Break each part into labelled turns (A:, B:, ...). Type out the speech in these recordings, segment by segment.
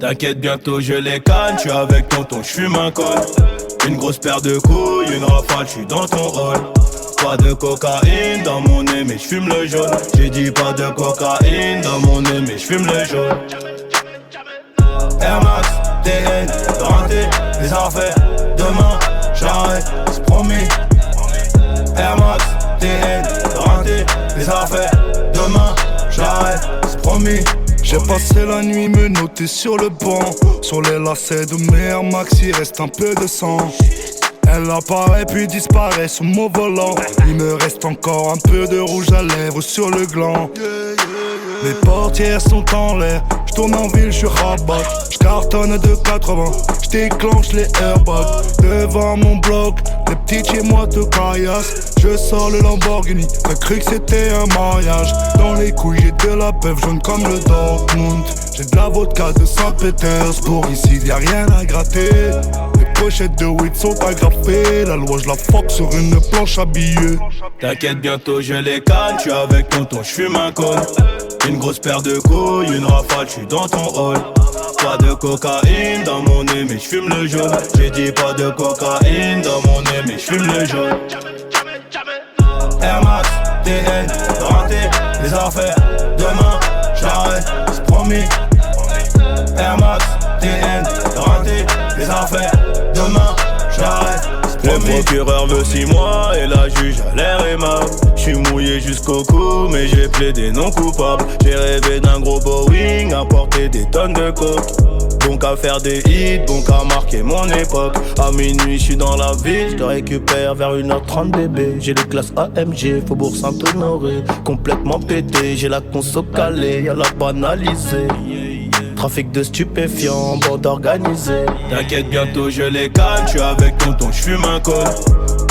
A: T'inquiète, bientôt je les canne. J'suis avec tonton, j'fume un col. Une grosse paire de couilles, une rafale, j'suis dans ton hall. Pas de cocaïne dans mon nez, mais j'fume le jaune. J'ai dit pas de cocaïne dans mon nez, mais j'fume le jaune. Air Max, TN, renté, les affaires. Demain, j'arrête, c'est promis. Air Max, TN, renté, les affaires. Demain, j'arrête, c'est promis.
B: J'ai passé la nuit menotté sur le banc. Sur les lacets de mes Air Max, il reste un peu de sang. Elle apparaît puis disparaît sous mon volant. Il me reste encore un peu de rouge à lèvres sur le gland. Les portières sont en l'air, j'tourne en ville, j'suis rabat. J'cartonne de 80, j'déclenche les airbags. Devant mon bloc, les petits chez moi te caillassent. Je sors le Lamborghini, t'as cru que c'était un mariage. Dans les couilles j'ai de la pève jaune comme le Dortmund. J'ai de la vodka de Saint-Pétersbourg, ici y'a rien à gratter. Les pochettes de weed sont agrafées, la loi je la fuck sur une planche habillée.
A: T'inquiète, bientôt je les canne. J'suis avec tonton, j'fume un col. Une grosse paire de couilles, une rafale, j'suis dans ton hall. Pas de cocaïne dans mon nez, mais j'fume le jaune. J'ai dit pas de cocaïne dans mon nez, mais j'fume le jaune. Air Max, TN, renté, les affaires. Demain, j'arrête, c'est promis. Air Max, TN, renté, les affaires. Demain, j'arrête, c'est promis. Le procureur veut 6 mois et la juge a l'air aimable. J'suis mouillé jusqu'au cou mais j'ai plaidé non coupable. J'ai rêvé d'un gros Boeing à porter des tonnes de coke. Bon qu'à faire des hits, bon qu'à marquer mon époque. À minuit j'suis dans la ville, j'te récupère vers 1h30 bébé. J'ai les classes AMG, Faubourg Saint-Honoré. Complètement pété, j'ai la conso calée, y'a la banalisée. Trafic de stupéfiants, bande organisée. T'inquiète, bientôt je les canne. J'suis avec tonton, j'fume un col.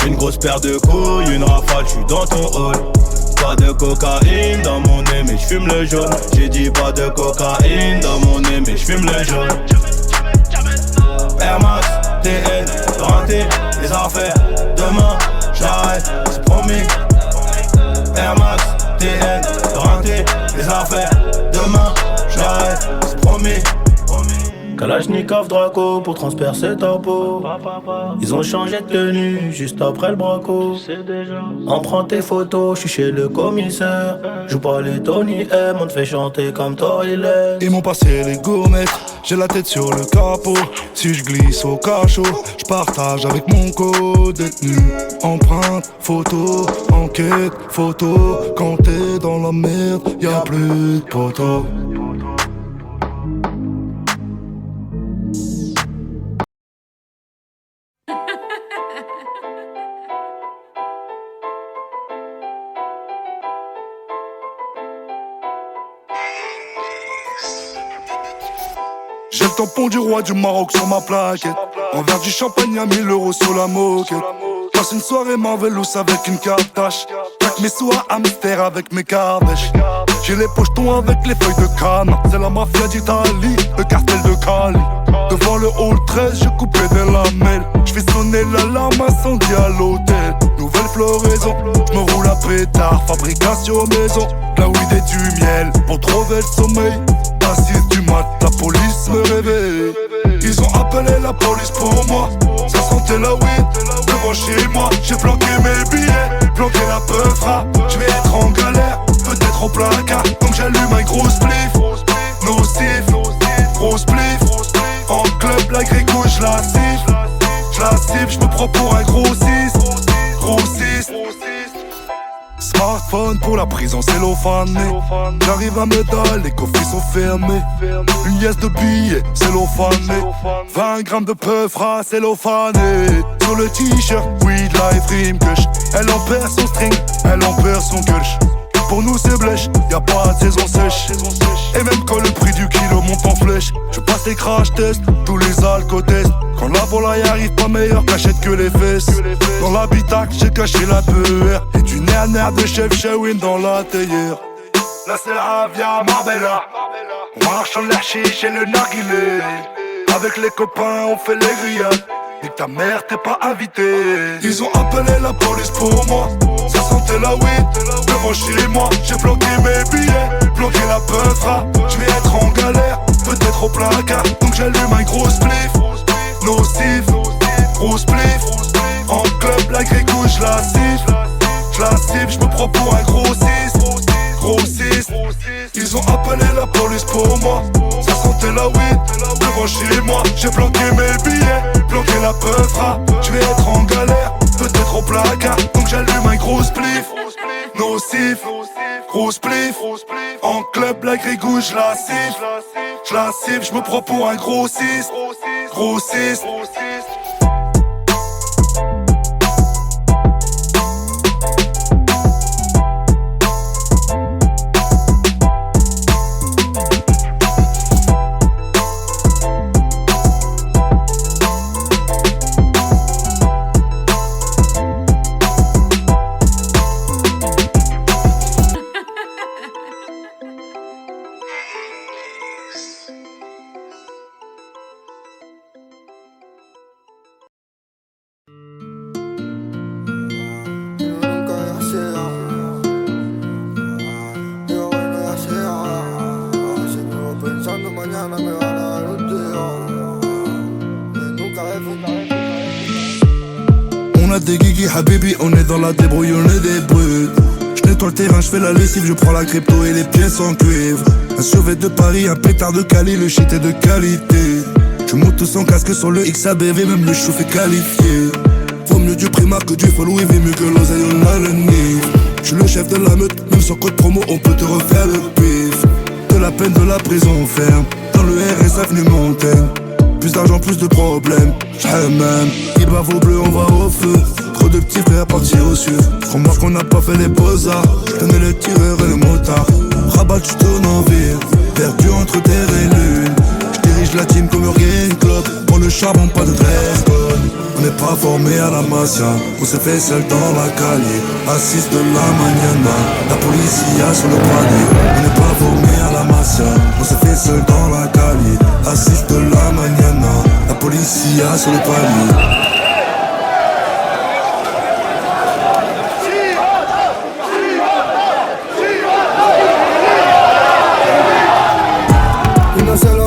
A: Une grosse paire de couilles, une rafale, j'suis dans ton hall. Pas de cocaïne dans mon nez, mais j'fume le jaune. J'ai dit pas de cocaïne dans mon nez, mais j'fume le jaune. Air Max, TN, renté, les affaires. Demain, j'arrête, c'est promis. Air Max, TN, renté, les affaires. Demain, j'arrête, c'est promis. Kalachnikov Draco pour transpercer ta peau. Ils ont changé de tenue juste après le braco. On prend tes photos, j'suis chez le commissaire. Joue pas les Tony M, on te fait chanter comme Toilet.
B: Ils m'ont passé les gourmettes, j'ai la tête sur le capot. Si je glisse au cachot, je partage avec mon co-détenu. Empreinte, photo, enquête, photo. Quand t'es dans la merde, y'a plus de poteaux. J'ai le tampon du roi du Maroc sur ma plaquette. Un verre du champagne à 1000 € sur la moquette. Passe une soirée Marvelous avec une cartache. Claque mes sous à Amster avec mes cardèches. J'ai les pochetons avec les feuilles de canne. C'est la mafia d'Italie, le cartel de Cali. Devant le hall 13, je coupais des lamelles. J'fais sonner l'alarme incendie à l'hôtel. Nouvelle floraison, j'me roule à pétard. Fabrication maison, la weed et du miel. Pour trouver le sommeil, à 6 du mat, la police me réveille. Ils ont appelé la police pour moi. Ça sentait la weed devant chez moi. J'ai planqué mes billets, planqué la peufra. J'vais être en galère, peut-être au placard. Donc j'allume un gros spliff, nocif, gros spliff. En club, la gréco, j'la siffle, j'me prends pour un gros 6, gros 6. Smartphone pour la prison cellophanée. J'arrive à Medal, les coffres sont fermés. Une liasse de billets cellophanée. 20 grammes de peufra cellophané. Sur le t-shirt, weed life rime kush. Elle en perd son string, elle en perd son kush. Pour nous c'est blèche, y'a pas de saison sèche. Et même quand le prix du kilo monte en flèche, je passe les crash tests, tous les alcotests. Quand la volaille arrive pas meilleure cachette que les fesses. Dans l'habitacle j'ai caché la peur. Et du nerf de chef Shawin dans la théière. Là c'est la via Marbella. On marche en l'air chiche et le narguilé. Avec les copains on fait les grillades. Et ta mère t'es pas invité. Ils ont appelé la police pour moi. Ça sentait la weed devant chez moi. J'ai planqué mes billets, planqué la peufra. J'vais être en galère, peut-être au au placard. Donc j'allume un gros spliff, nocif, gros spliff. En club, la grégouille, j'la cible, j'me prends pour un gros 6. Ils ont appelé la police pour moi. Ça sentait la weed devant chez moi. J'ai planqué mes billets, planqué la peufra. J'vais être en galère, peut-être au placard. Donc j'allume un gros spliff, nocif, gros spliff. En club, la grégouille, j'la cible, j'me prends pour un gros 6.
C: On a des guigui habibi, on est dans la débrouille, on est des brutes. Je nettoie le terrain, je fais la lessive, je prends la crypto et les pièces en cuivre. Un survêt de Paris, un pétard de Cali, le shit est de qualité. Je monte sans casque sur le XABV, même le chouf est qualifié. Vaut mieux du Primark que du Follow, il vaut mieux que l'oseille, on a le nid. Je suis le chef de la meute, même sans code promo, on peut te refaire le pif. De la peine, de la prison ferme, dans le RS avenue Montaigne. Plus d'argent, plus de problèmes, j'hammam. Il bave au bleu, on va au feu. Trop de petits frères partis au sud. Crois-moi qu'on n'a pas fait les beaux-arts. J'tenais le tireur et le motard. Rabat, tu tournes en ville, perdu entre terre et lune. J'dirige la team comme Jürgen Klopp. Pour le charbon, pas de dress code. On n'est pas formé à la mafia. On s'est fait seul dans la calier. À 6 de la mañana, la policia sur le palier. On n'est pas formé à la mafia. On s'est fait seul dans la calier. À 6 de la mañana, la policia sur le palier.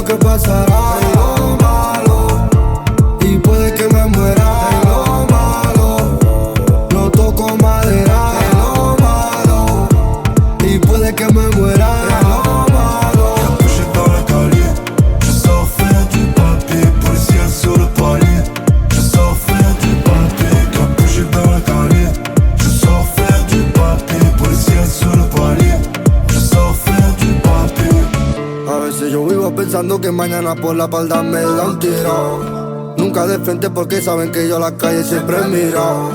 D: Que pasará en lo malo y puede que me muera en lo malo. No toco madera en lo malo y puede que me muera en lo malo.
C: Capuché dans la calier, je sors faire du papier, policier sur le palier. Je sors faire du papier, capuché dans la calier. Je sors faire du papier, policier sur le palier. Je sors faire du papier.
D: A veces yo vivo pensando que mañana por la espalda me da un tiro. Nunca de frente porque saben que yo la calle siempre miro.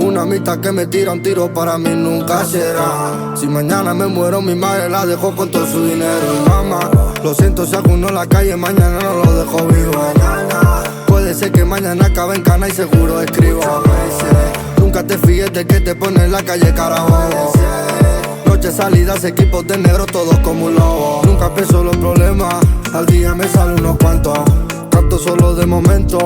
D: Una amistad que me tira un tiro para mí nunca será. Si mañana me muero mi madre la dejo con todo su dinero. Y mamá, lo siento si alguno en la calle mañana no lo dejo vivo. Puede ser que mañana acabe en cana y seguro escribo. Nunca te fíes de que te pone en la calle carajo. Noche salidas, equipos de negro, todos como un lobo. Nunca pienso los problemas, al día me sale unos cuantos. Canto solo de momento,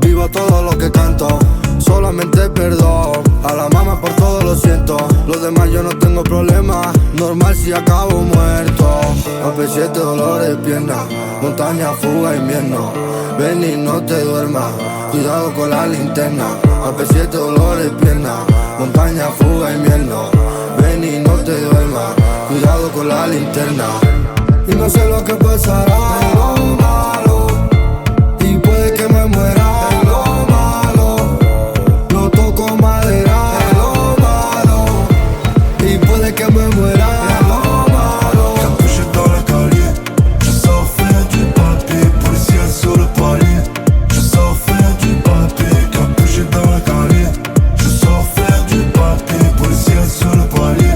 D: vivo todo lo que canto. Solamente perdón, a la mamá por todo lo siento. Los demás yo no tengo problema, normal si acabo muerto. AP7 dolores de pierna, montaña, fuga, invierno. Ven y no te duermas, cuidado con la linterna. AP7 dolores de pierna, montaña, fuga, invierno. Ven y no te duermas, cuidado con la linterna. Y no sé lo que pasará en lo malo y puede que me muera en lo malo. No toco madera en lo malo y puede que me muera en lo malo.
C: Capuché dans la calier, je sors faire du papier, policier sur le palier. Je sors faire du papier, capuché dans la calier. Je sors faire du papier, policier sur le palier.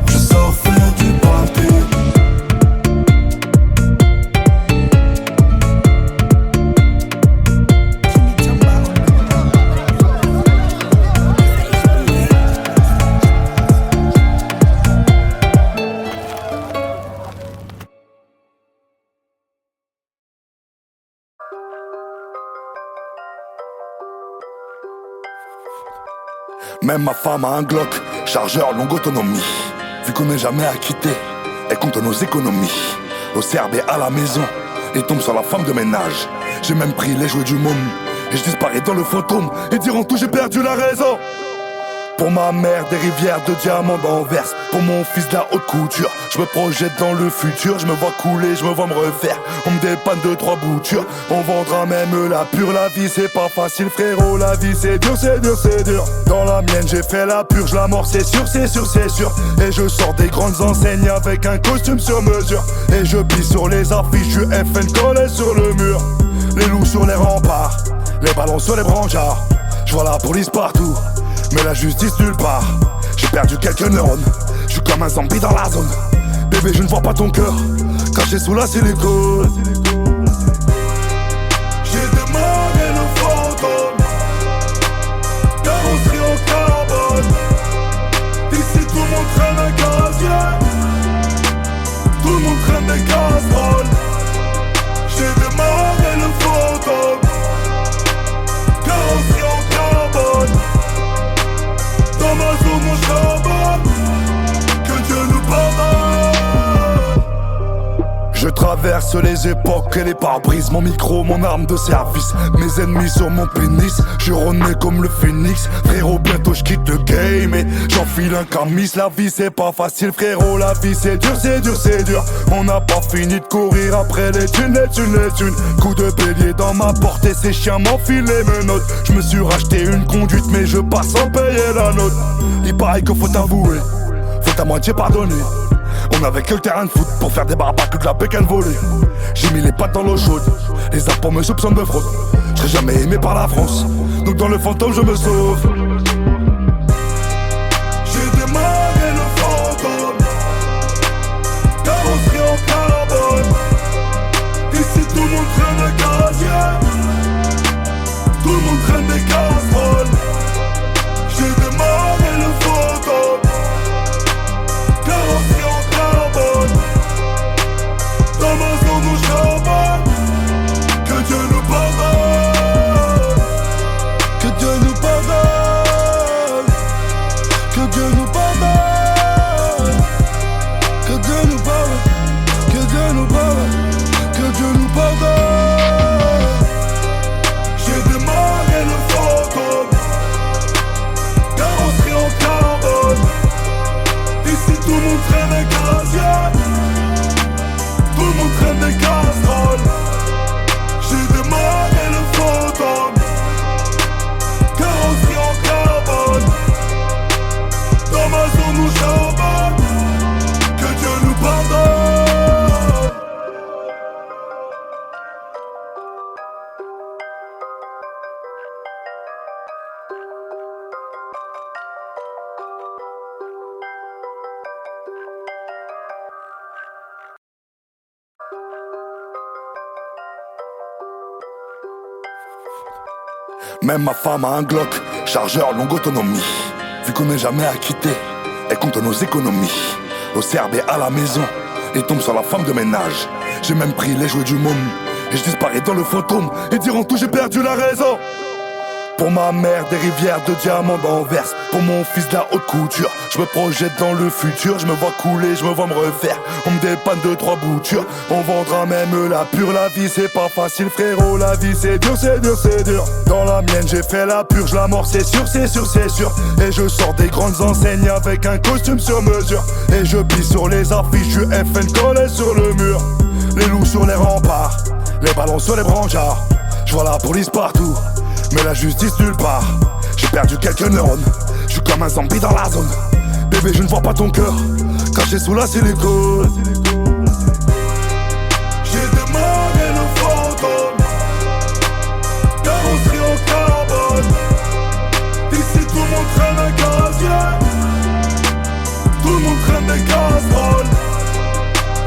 C: Je sors faire du papier.
B: Même ma femme a un Glock, chargeur longue autonomie. Vu qu'on n'est jamais acquitté, elle compte nos économies. Au CRB à la maison,
C: et tombe sur la femme de ménage. J'ai même pris les jouets du môme et je disparais dans le fantôme. Et diront tout, j'ai perdu la raison. Pour ma mère, des rivières de diamants d'Anvers. Pour mon fils, de la haute couture. Je me projette dans le futur, je me vois couler, je me vois me refaire. On me dépanne de 3 boutures, on vendra même la pure. La vie c'est pas facile frérot, la vie c'est dur, c'est dur, c'est dur. Dans la mienne j'ai fait la purge, la mort c'est sûr, c'est sûr, c'est sûr. Et je sors des grandes enseignes avec un costume sur mesure. Et je pisse sur les affiches du FN collé sur le mur. Les loups sur les remparts, les ballons sur les brancards. Je vois la police partout, mais la justice nulle part. J'ai perdu quelques neurones, je suis comme un zombie dans la zone. Bébé je ne vois pas ton cœur, caché sous la silicone.
B: J'ai démarré le fantôme, carrosserie en carbone. Ici tout le monde traîne un casier, tout le monde traîne des casseroles. J'ai démarré le fantôme, carrosserie en carbone. Dans ma zone mon charbonne, que Dieu nous pardonne.
C: Je traverse les époques et les pare-brises. Mon micro, mon arme de service. Mes ennemis sur mon pénis. Je renais comme le phénix. Frérot, bientôt je quitte le game et j'enfile un camis. La vie c'est pas facile frérot, la vie c'est dur, c'est dur, c'est dur. On n'a pas fini de courir après les thunes, les thunes, les thunes. Coup de bélier dans ma porte et ces chiens m'enfilent les menottes. Je me suis racheté une conduite mais je passe sans payer la note. Il paraît qu'il faut avouer, faut à moitié pardonner. On avait que le terrain de foot pour faire des barbaques que de la bécane volée. J'ai mis les pattes dans l'eau chaude, les impôts me soupçonnent de fraude. Je serai jamais aimé par la France, donc dans le fantôme je me sauve.
B: J'ai démarré le fantôme, carrosserie en carbone. Ici tout le monde traîne un casier, tout le monde traîne des casseroles. J'ai démarré le fantôme, carrosserie en carbone. Dans ma zone où charbonne, que Dieu nous pardonne.
C: Que Dieu nous pardonne, que Dieu nous pardonne, que Dieu nous pardonne, que Dieu nous pardonne, que Dieu nous pardonne.
B: J'ai démarré le fantôme, carrosserie en carbone. Ici tout le monde traîne un casier, tout le monde traîne des casseroles. J'ai démarré le fantôme, carrosserie en carbone. Dans ma zone où charbonne, que Dieu nous pardonne.
C: Même ma femme a un Glock, chargeur longue autonomie. Vu qu'on n'est jamais acquitté, elle compte nos économies. Au Serbe et à la maison, et tombe sur la femme de ménage. J'ai même pris les jouets du môme et je disparais dans le fantôme. Et diront tout, j'ai perdu la raison. Pour ma mère, des rivières de diamants d'Anvers. Pour mon fils, de la haute couture. Je me projette dans le futur, je me vois couler, je me vois me refaire. On me dépanne de 3 boutures, on vendra même la pure. La vie c'est pas facile frérot, la vie c'est dur, c'est dur, c'est dur. Dans la mienne j'ai fait la purge, la mort c'est sûr, c'est sûr, c'est sûr. Et je sors des grandes enseignes avec un costume sur mesure. Et je pisse sur les affiches du FN collé sur le mur. Les loups sur les remparts, les ballons sur les brancards. Je vois la police partout, mais la justice nulle part. J'ai perdu quelques neurones, je suis comme un zombie dans la zone. Bébé je ne vois pas ton cœur, caché sous la silicone.
B: J'ai démarré le fantôme, carrosserie en carbone. Ici tout le monde traîne un casier, tout le monde traîne des casseroles.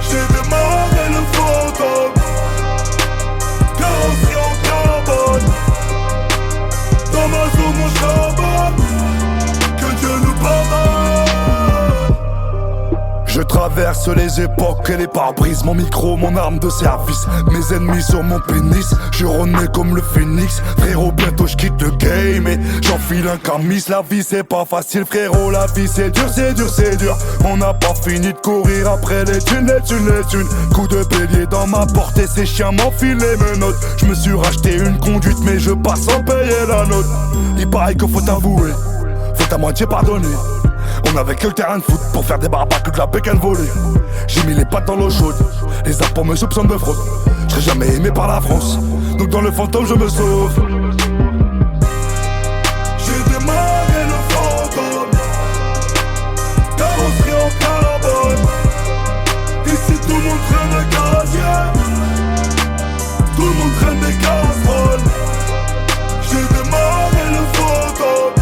B: J'ai démarré le fantôme, carrosserie en carbone. Dans ma zone mon charbonne, que Dieu nous pardonne. Je traverse les époques et les pare-brises. Mon micro, mon arme de service. Mes ennemis sur mon pénis. Je renais comme le phénix. Frérot, bientôt je quitte le game et j'enfile un camis. La vie c'est pas facile frérot, la vie c'est dur, c'est dur, c'est dur. On n'a pas fini de courir après les thunes, les thunes, les thunes. Coup de bélier dans ma portée, ces chiens m'enfilent les menottes. Je me suis racheté une conduite mais je passe sans payer la note. Il paraît qu'il faut avouer, faut à moitié pardonner. On avait que le terrain de foot pour faire des barbacs que de la bécane volée. J'ai mis les pattes dans l'eau chaude, les impôts me soupçonnent de fraude. Je serai jamais aimé par la France, donc dans le fantôme je me sauve. J'ai démarré le fantôme, carrosserie en carbone. Ici tout le monde traîne des casiers, tout le monde traîne des casseroles. J'ai démarré le fantôme,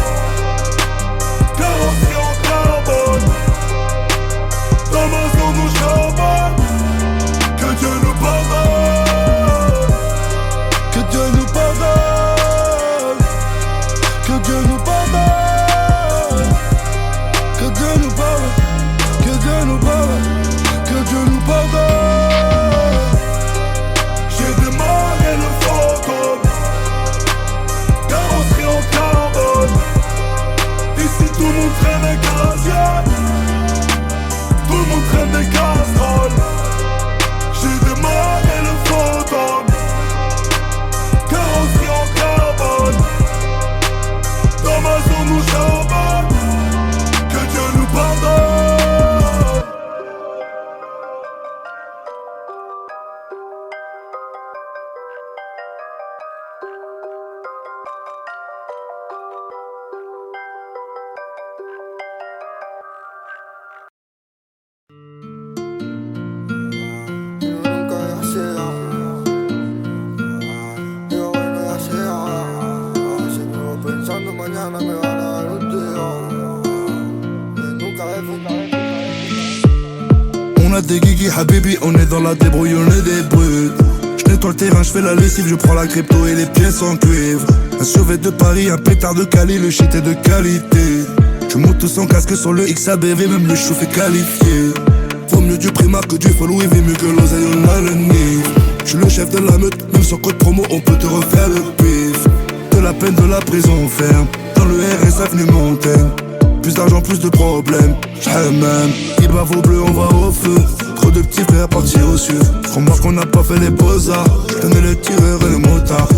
B: carrosserie en carbone. Dans ma zone où j'abonne, que Dieu nous pardonne, que Dieu nous pardonne, que Dieu nous pardonne, que Dieu nous pardonne, que Dieu nous pardonne, que Dieu nous pardonne. J'ai démarré le fantôme, carrosserie en carbone. Ici tout le monde traîne des casiers, tout le monde traîne des casseroles. J'ai démarré le fantôme, carrosserie en carbone. Dans ma zone où j'abonne, que Dieu nous pardonne.
C: On a des guigui habibi, on est dans la débrouille, on est des brutes. Je nettoie le terrain, je fais la lessive, je prends la crypto et les pièces en cuivre. Un survêt de Paris, un pétard de Cali, le shit est de qualité. Je monte sans casque sur le XABV, même le chauffe est qualifié. Vaut mieux du Primark que du Follow, il vaut mieux que l'oseille, on a le nid. Je suis le chef de la meute, même sans code promo, on peut te refaire le pif. De la peine, de la prison ferme, dans le RS avenue Montaigne. Plus d'argent, plus de problèmes, même. Il bave au bleu, on va au feu. Trop de petits frères partis au sud. Crois-moi qu'on n'a pas fait les beaux-arts. J'tenais le tireur et le motard.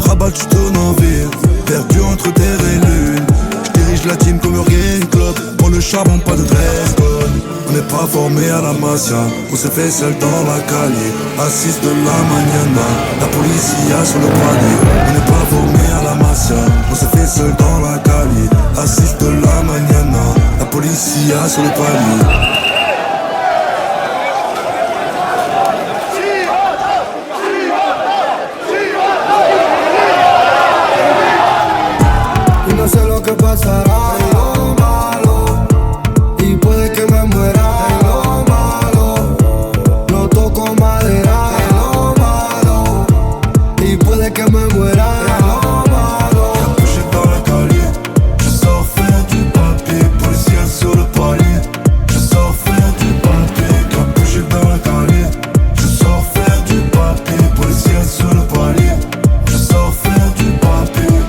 C: Rabat, tu tournes en ville, perdu entre terre et lune. J'dirige la team comme Jürgen Klopp. Pour le charbon, pas de dress code. On n'est pas formé à la Masia, on s'est fait seul dans la calle. À 6 de la mañana, la policia sur le palier. On n'est pas formé à la Masia, on s'est fait seul dans la calle. À 6 de la mañana, la policia sur le palier.
D: Pasará en lo malo y puede que me muera en lo malo. No toco madera en lo malo y puede que me muera en lo malo.
C: Capuché dans la calle, je sors faire du papier. Policier sur le palier, je sors faire du papier. Capuché dans la calle, je sors faire du papier. Policier sur le palier, je sors faire du papier.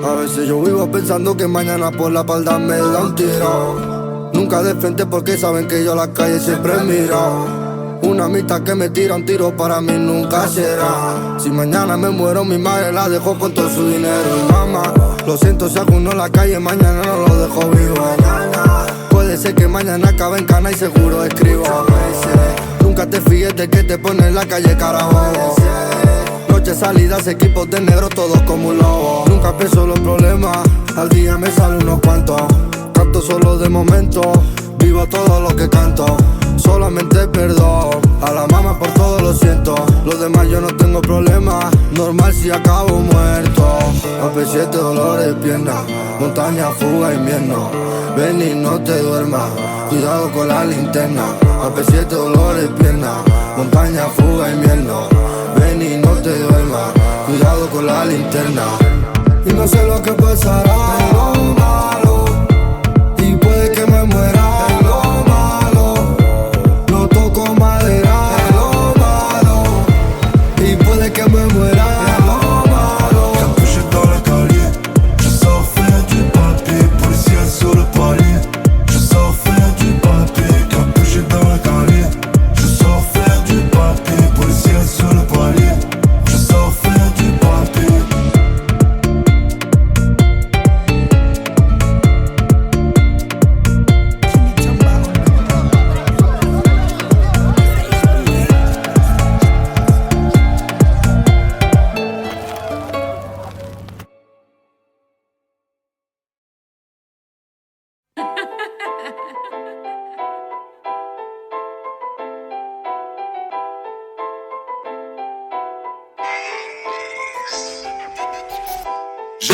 D: A veces yo vivo pensando que mañana por la espalda me da un tiro. Nunca de frente porque saben que yo la calle siempre miro. Una amistad que me tira un tiro para mí nunca será. Si mañana me muero mi madre la dejo con todo su dinero. Y mamá, lo siento si alguno en la calle mañana no lo dejo vivo. Puede ser que mañana acabe en cana y seguro escribo. Nunca te fíes de que te pone en la calle carajo. Noche salidas, equipos de negro, todos como un lobo. Nunca pienso los problemas, al día me sale unos cuantos. Canto solo de momento, vivo todo lo que canto. Solamente perdón, a la mamá por todo lo siento. Los demás yo no tengo problema, normal si acabo muerto. AP7 dolores de pierna, montaña, fuga, invierno. Ven y no te duermas, cuidado con la linterna. AP7 dolores de pierna, montaña, fuga, invierno. Ven y no te duermas, cuidado con la linterna. Y no sé lo que pasará en lo malo y puede que me muera en lo malo.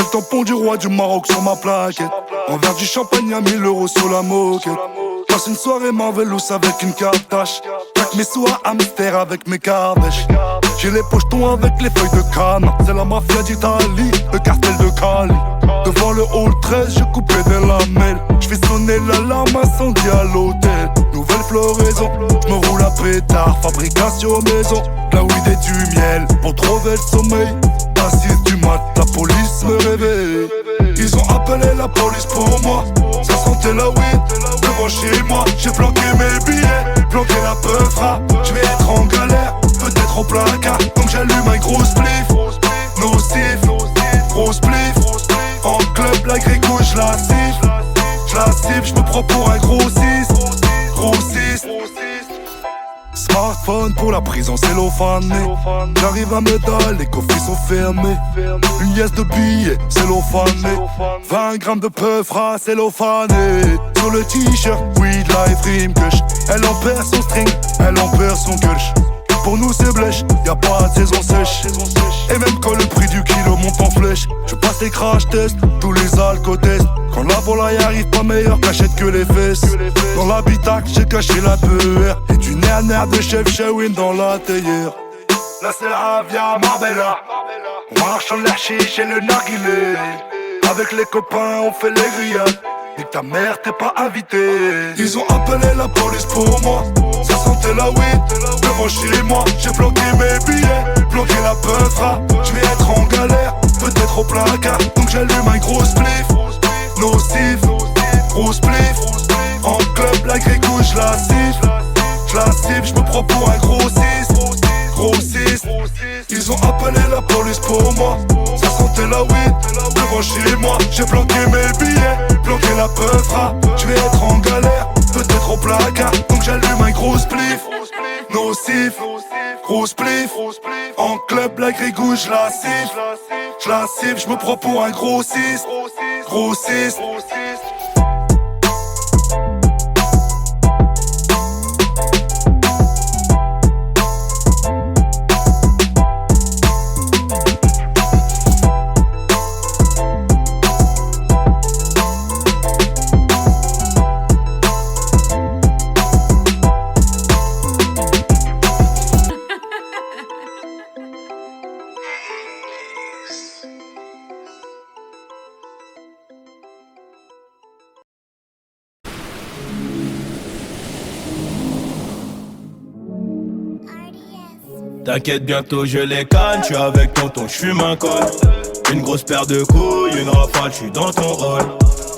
B: J'ai le tampon du roi du Maroc sur ma plaquette. En verre du champagne à 1000 € sur la moquette. Passe une soirée Marvelous avec une cartache. Claque mes sous à Amster avec mes cardèches. J'ai les pochetons avec les feuilles de canne. C'est la mafia d'Italie, le cartel de Cali. Devant le hall 13, je coupais des lamelles. J'fais sonner l'alarme incendie à l'hôtel. Nouvelle floraison, j'me roule à pétard. Fabrication maison, la weed et du miel. Pour trouver le sommeil, à 6 du mat, la police me réveille. Ils ont appelé la police pour moi. Ça sentait la weed devant chez moi. J'ai planqué mes billets, planqué la peufra. J'vais être en galère, peut-être au placard. Donc j'allume un gros spliff, nocif, gros spliff. En club, la grégou, j'la siffle, j'me prends pour un gros 6, gros 6. Smartphone pour la prison cellophanée. J'arrive à Medal, les coffres sont fermés. Une liasse de billets cellophanée. 20 grammes de peufra cellophané. Sur le t-shirt, weed life rime kush. Elle en perd son string, elle en perd son kush. Pour nous c'est blèche, y'a pas de saison sèche. Et même quand le prix du kilo monte en flèche, je passe les crash tests, tous les alcotests. Quand la volaille arrive pas meilleure cachette que les fesses. Dans l'habitacle j'ai caché la peur. Et du nerf de chef Shawin dans la théière. Là c'est la via Marbella. On marche en l'air chiche et le narguilé. Avec les copains on fait les grillades. Et ta mère t'es pas invité. Ils ont appelé la police pour moi. Ça sentait la weed devant chez moi. J'ai planqué mes billets, planqué la peufra. J'vais être en galère, peut-être au placard. Donc j'allume un gros spliff, nocif, gros spliff. En club, la grégou, j'la siffle, j'me prends pour un gros 6, gros 6. Ils ont appelé la police pour moi. Ça sentait la weed devant chez moi. J'ai planqué mes billets, planqué la peufra. J'vais être en galère, peut-être au placard. Donc j'allume un gros spliff, nocif, gros spliff. En club, la grégou, j'la siffle, j'me prends pour un gros 6, gros 6.
A: T'inquiète, bientôt je les canne, j'suis avec tonton, j'fume un col. Une grosse paire de couilles, une rafale, j'suis dans ton hall.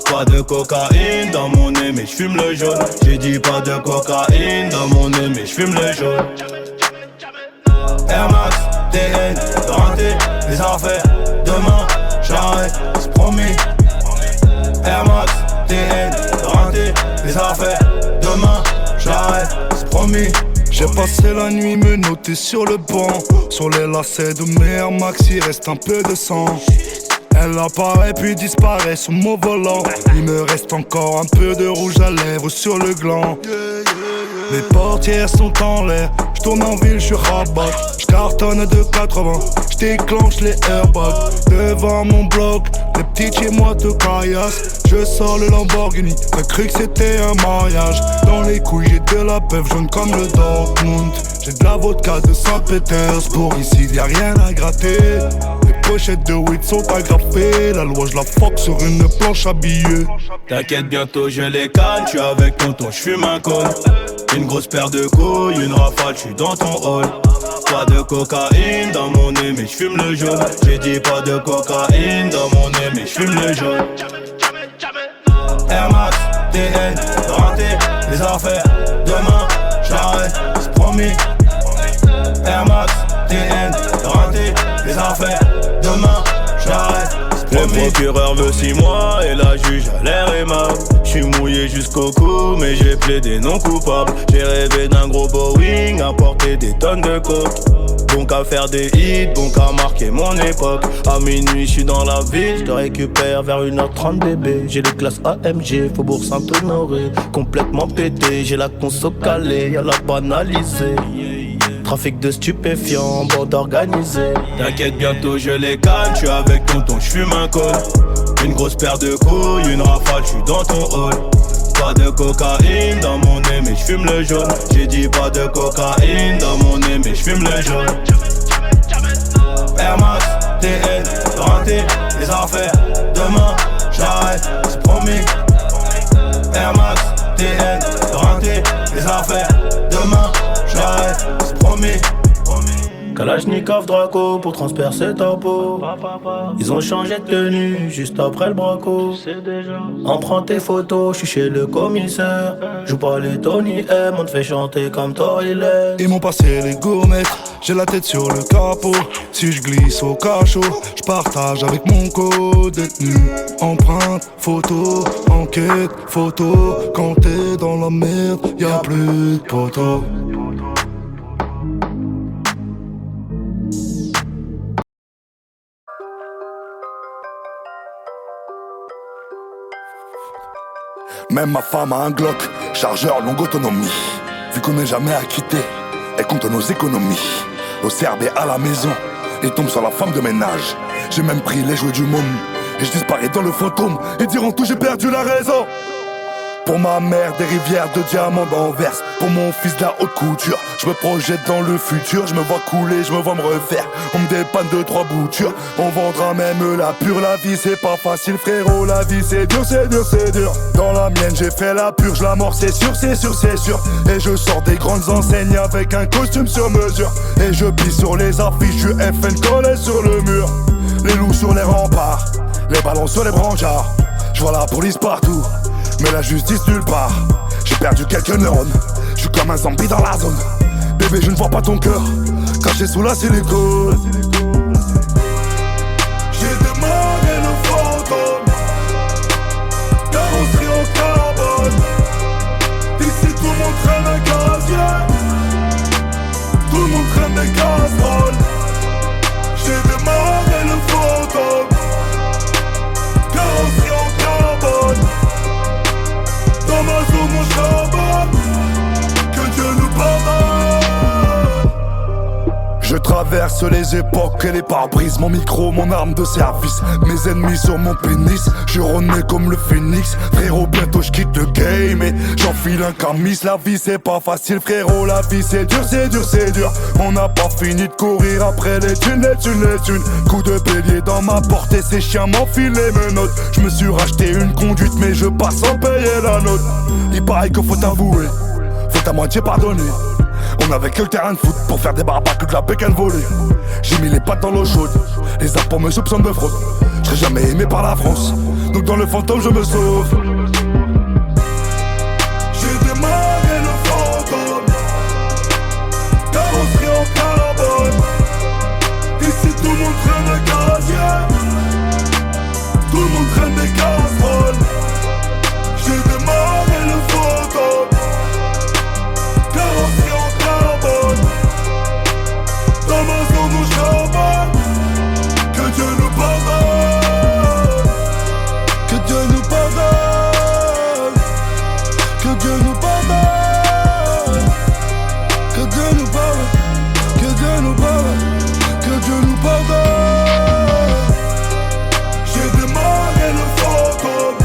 A: Pas de cocaïne dans mon nez, mais j'fume le jaune. J'ai dit pas de cocaïne dans mon nez, mais j'fume le jaune. Air Max, TN, renté, les affaires. Demain, j'arrête, c'est promis. Air Max, TN, renté, les affaires. Demain, j'arrête, c'est promis.
B: J'ai passé la nuit me noter sur le banc. Sur les lacets de mes Air Max, il reste un peu de sang. Elle apparaît puis disparaît sous mon volant. Il me reste encore un peu de rouge à lèvres sur le gland. Les portières sont en l'air, j'tourne en ville, j'suis rabat. J'cartonne de 80, j'déclenche les airbags. Devant mon bloc, les petits chez moi te caillassent. Je sors le Lamborghini, t'as cru que c'était un mariage. Dans les couilles j'ai de la pève jaune comme le Dortmund. J'ai de la vodka de Saint-Pétersbourg, ici y'a rien à gratter. Les pochettes de weed sont agrafées, la loi je la fuck sur une planche à billets.
A: T'inquiète, bientôt je les canne, j'suis avec tonton, j'fume un col. Une grosse paire de couilles, une rafale, j'suis dans ton hall. Pas de cocaïne dans mon nez, mais j'fume le jaune. J'ai dit pas de cocaïne dans mon nez, mais j'fume le jaune. Air Max, TN, renté, les affaires. Demain, j'arrête, c'est promis. Air Max, TN, renté, les affaires. Demain, j'arrête. Le procureur veut 6 mois et la juge a l'air aimable. J'suis mouillé jusqu'au cou mais j'ai plaidé non coupable. J'ai rêvé d'un gros Boeing à porter des tonnes de coke. Bon qu'à faire des hits, bon qu'à marquer mon époque. À minuit j'suis dans la ville, j'te récupère vers 1h30 bébé. J'ai les classes AMG, Faubourg Saint-Honoré. Complètement pété, j'ai la conso calée, y'a la banalisée. Trafic de stupéfiants, bande organisée. T'inquiète, bientôt je les calme. J'suis avec tonton, j'fume un col. Une grosse paire de couilles, une rafale, j'suis dans ton hall. Pas de cocaïne dans mon nez, mais j'fume le jaune. J'ai dit pas de cocaïne dans mon nez, mais j'fume le jaune. Air Max, TN, renté, les affaires. Demain, j'arrête, c'est promis. Air Max, TN, renté, les affaires. Demain, j'arrête, c'est promis. Kalachnikov Draco pour transpercer ta peau. Ils ont changé de tenue juste après le braco. On prend tes photos, j'suis chez le commissaire. Joue pas les Tony M, on te fait chanter comme Toilet.
C: Ils m'ont passé les gommettes, j'ai la tête sur le capot. Si je glisse au cachot, je partage avec mon co-détenu. Empreinte, photo, enquête, photo. Quand t'es dans la merde, y'a plus de poteaux.
B: Même ma femme a un Glock, chargeur longue autonomie. Vu qu'on n'est jamais acquitté, elle compte nos économies. Au CRB à la maison, et tombe sur la femme de ménage. J'ai même pris les jouets du môme, et je disparais dans le fantôme. Et diront tout, j'ai perdu la raison. Pour ma mère, des rivières de diamants d'Anvers. Pour mon fils, de la haute couture. Je me projette dans le futur, je me vois couler, je me vois me refaire. On me dépanne de 3 boutures, on vendra même la pure. La vie c'est pas facile frérot, la vie c'est dur, c'est dur, c'est dur. Dans la mienne j'ai fait la purge, la mort c'est sûr, c'est sûr, c'est sûr. Et je sors des grandes enseignes avec un costume sur mesure. Et je pisse sur les affiches du FN collé sur le mur. Les loups sur les remparts, les ballons sur les brancards. Je vois la police partout, mais la justice nulle part. J'ai perdu quelques neurones, je suis comme un zombie dans la zone. Bébé je ne vois pas ton cœur, caché sous la silicone. J'ai démarré le fantôme, carrosserie en carbone. Ici tout le monde traîne un gazier, tout le monde traîne des casseroles. J'ai démarré le fantôme, carrosserie en carbone. Dans ma zone mon charbon, que Dieu nous pardonne. Je traverse les époques et les pare-brises. Mon micro, mon arme de service. Mes ennemis sur mon pénis, je renais comme le phénix. Frérot, bientôt je quitte le game et j'enfile un camis. La vie c'est pas facile frérot, la vie c'est dur, c'est dur, c'est dur. On n'a pas fini de courir après les thunes, les thunes, les thunes. Coup de bélier dans ma portée, ces chiens m'enfilent les menottes. Je me suis racheté une conduite mais je passe sans payer la note. Il paraît qu'il faut avouer, faut à moitié pardonner. On avait que le terrain de foot pour faire des barbacs que de la bécane volée. J'ai mis les pattes dans l'eau chaude, les impôts me soupçonnent de fraude. Je serai jamais aimé par la France, donc dans le fantôme je me sauve. J'ai démarré le fantôme, carrosserie en carbone. Ici tout le monde traîne un gazier, tout le monde traîne des casseroles. J'ai démarré le fantôme, carrosserie en carbone. Dans ma zone où charbonne, que Dieu nous pardonne. Que Dieu nous pardonne. Que Dieu nous pardonne. Que Dieu nous pardonne. Que Dieu nous pardonne. Que Dieu nous pardonne. J'ai démarré le fantôme,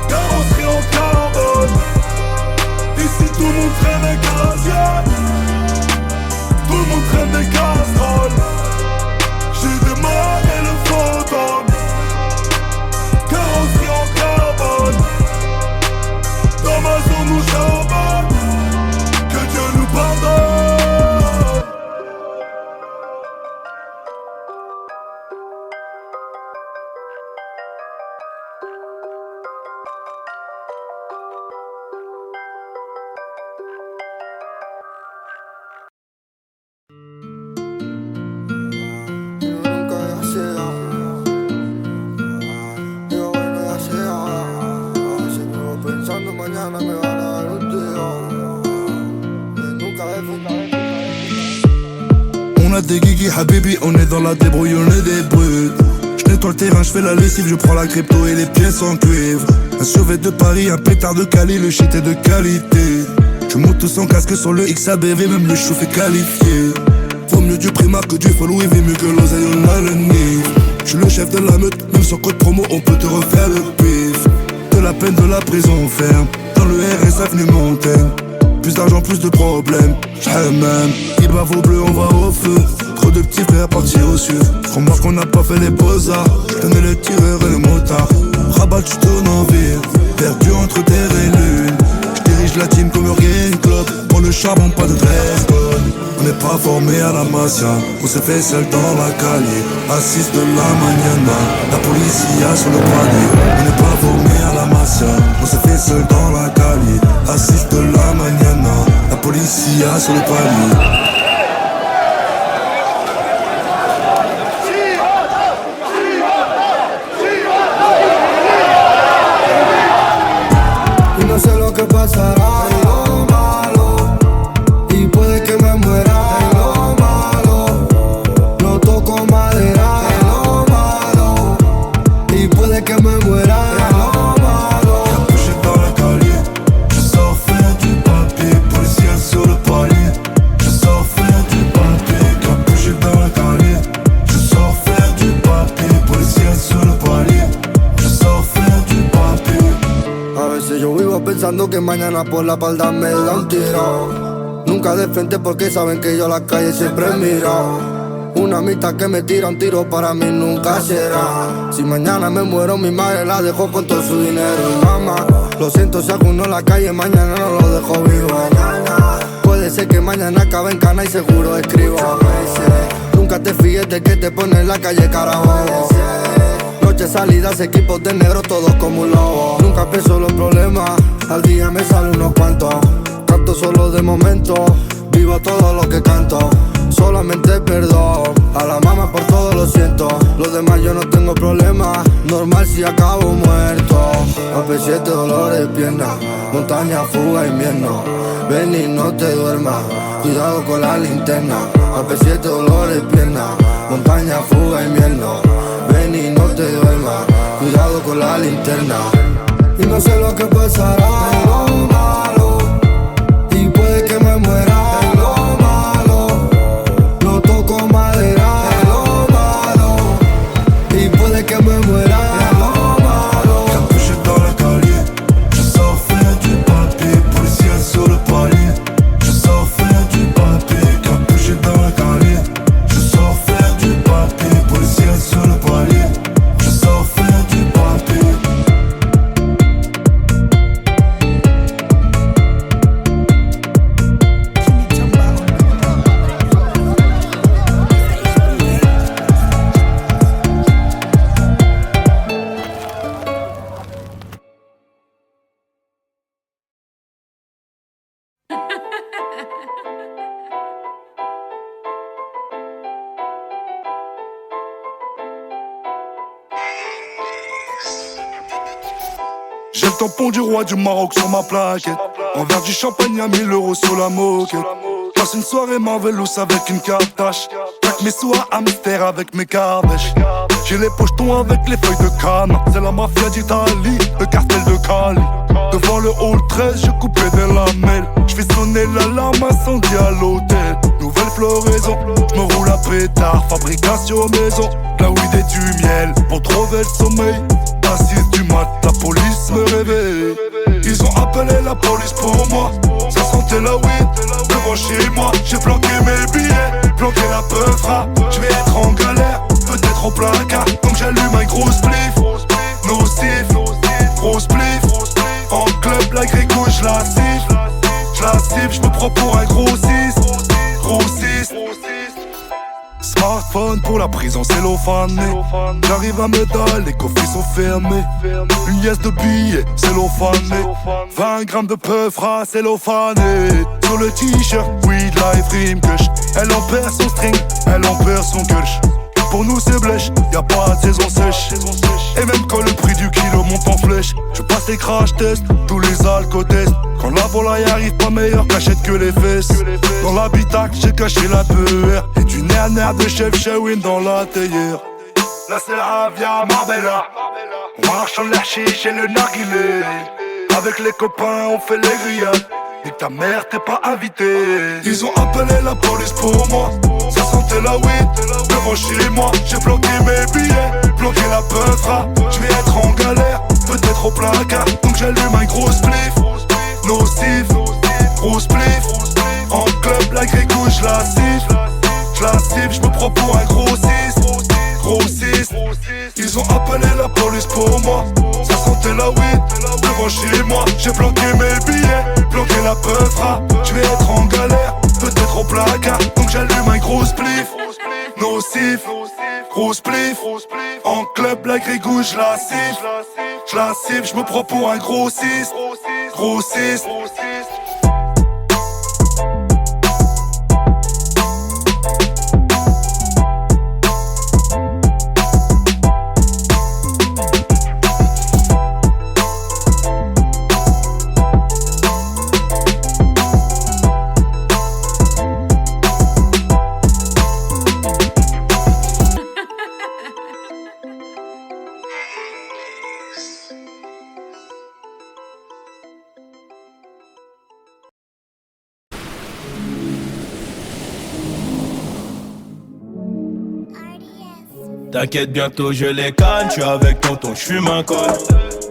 B: carrosserie en carbone. Ici tout le monde traîne un gazier, tout le monde traîne des casseroles. J'ai démarré le fantôme, carrosserie en carbone. Dans ma zone où charbonne, que Dieu nous pardonne.
C: On a des guigui habibi, on est dans la débrouille, on est des brutes. Je nettoie le terrain, je fais la lessive, je prends la crypto et les pièces en cuivre. Un survêt de Paris, un pétard de Cali, le shit est de qualité. Tu montes sans casque sur le XABV, même le chauffe est qualifié. Vaut mieux du Prima que du Follow, il vaut mieux que l'oseille, on a le nid. Je suis le chef de la meute, même sans code promo, on peut te refaire le pif. De la peine, de la prison ferme, dans le RS avenue Montaigne. Plus d'argent, plus de problèmes, même. Il bave au bleu, on va au feu. Trop de petits frères partis au sud. Crois-moi qu'on n'a pas fait les beaux-arts. J'tenais le tireur et le motard. Rabat, tu tournes en ville, perdu entre terre et lune. J'dirige la team comme Urgen Club. Pour le charbon, pas de dress code. On n'est pas formé à la Masia. On s'est fait seul dans la calier. À 6 de la mañana, la policia sur le palier. On n'est pas formé à la Masia. On s'est fait seul dans la calier. À 6 de la mañana, la policia sur le palier.
D: Que pasará en lo malo y puede que me muera en lo malo. No toco madera en lo malo y puede que me muera en lo malo.
C: Capuché dans la calier, je sors faire du papier, policier sur le palier. Je sors faire du papier, capuché dans la calier. Je sors faire du papier, policier sur le palier. Je sors faire du papier.
D: A veces yo vivo pensando que mañana por la espalda me da un tiro. Nunca de frente porque saben que yo la calle siempre miro. Una amistad que me tira un tiro para mí nunca será. Si mañana me muero mi madre la dejo con todo su dinero. Y mamá, lo siento si alguno en la calle mañana no lo dejo vivo. Puede ser que mañana acabe en cana y seguro escribo. Nunca te fíes de que te pone en la calle carajo. Noche salidas, equipos de negro, todos como un lobo. Nunca pienso los problemas, al día me sale unos cuantos. Canto solo de momento, vivo todo lo que canto. Solamente perdón, a la mamá por todo lo siento. Los demás yo no tengo problema, normal si acabo muerto. AP7 dolores de pierna, montaña, fuga, invierno. Ven y no te duermas, cuidado con la linterna. AP7 dolores de pierna, montaña, fuga, invierno. Ven y no te duermas, cuidado con la linterna. Y no sé lo que pasará en lo malo y puede que me muera en lo malo. No toco madera en lo malo y puede que me muera en lo malo.
C: Capuché dans la calier, je sors faire du papier, policier sur le palier. Je sors faire du papier, capuché dans la calier. Je sors faire du papier, policier sur le palier. Je sors faire du papier.
B: J'ai le tampon du roi du Maroc sur ma plaquette. Un verre du champagne à 1000 € sur la moquette. Passe une soirée Marvelous avec une cartache. Claque mes sous à Amster avec mes cardèches. J'ai les pochetons avec les feuilles de canne. C'est la mafia d'Italie, le cartel de Cali. Devant le hall 13, je coupais des lamelles. J'fais sonner l'alarme incendie à l'hôtel. Nouvelle floraison, j'me roule à pétard. Fabrication maison, la weed et du miel. Pour trouver le sommeil, à 6 du mat, la police me réveille. Ils ont appelé la police pour moi. Ça sentait la weed devant chez moi. J'ai planqué mes billets, planqué la peufra. J'vais être en galère, peut-être au placard. Donc j'allume un gros spliff, nocif, gros spliff. En club, la gréco, j'la siffle, j'me prends pour un gros 6, gros 6. Smartphone pour la prison cellophanée. J'arrive à Medal, les coffres sont fermés. Une liasse de billets cellophanée. 20 grammes de peufra cellophané. Sur le t-shirt, weed life rime kush. Elle en perd son string, elle en perd son kush. Pour nous c'est blèche, y'a pas de saison sèche. Et même quand le prix du kilo monte en flèche, je passe les crash tests, tous les alcotests. Quand la volaille arrive pas meilleure cachette que les fesses. Dans l'habitacle j'ai caché la peur. Et du nerf de chef Shawin dans la théière. Là c'est la Avia Marbella. On marche en l'archiche et le narguilé. Avec les copains on fait les grillades. Et ta mère t'es pas invité. Ils ont appelé la police pour moi. Ça sentait la weed devant chez moi. J'ai bloqué mes billets, bloqué la peufra. Je vais être en galère, peut-être au placard. Donc j'allume un gros spliff. Nocif, gros spliff. En club la grégouille j'la siffle. J'la siffle, j'me prends pour un gros 6. Gros 6. Ils ont appelé la police pour moi. Ça sentait la weed devant chez moi. J'ai bloqué mes billets, bloqué la peufra. Je vais être en galère, peut-être au placard. Donc j'allume un gros spliff. Nocif, gros spliff. En club la grégouille j'la siffle, j'me prends pour un gros 6. Gros 6.
A: T'inquiète, bientôt je les canne, j'suis avec tonton, j'fume un col.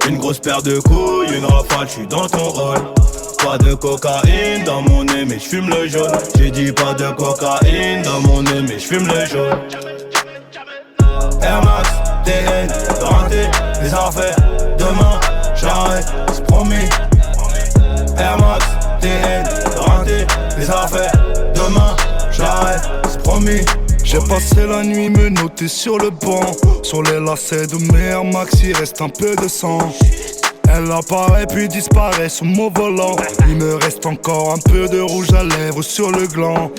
A: Une grosse paire de couilles, une rafale, j'suis dans ton hall. Pas de cocaïne dans mon nez, mais j'fume le jaune. J'ai dit pas de cocaïne dans mon nez, mais j'fume le jaune. Air Max, TN, renté, les affaires. Demain, j'arrête, c'est promis. Air Max, TN, renté, les affaires. Demain, j'arrête, c'est promis.
B: J'ai passé la nuit me noter sur le banc. Sur les lacets de mes Air Max il reste un peu de sang. Elle apparaît puis disparaît sous mon volant. Il me reste encore un peu de rouge à lèvres sur le gland.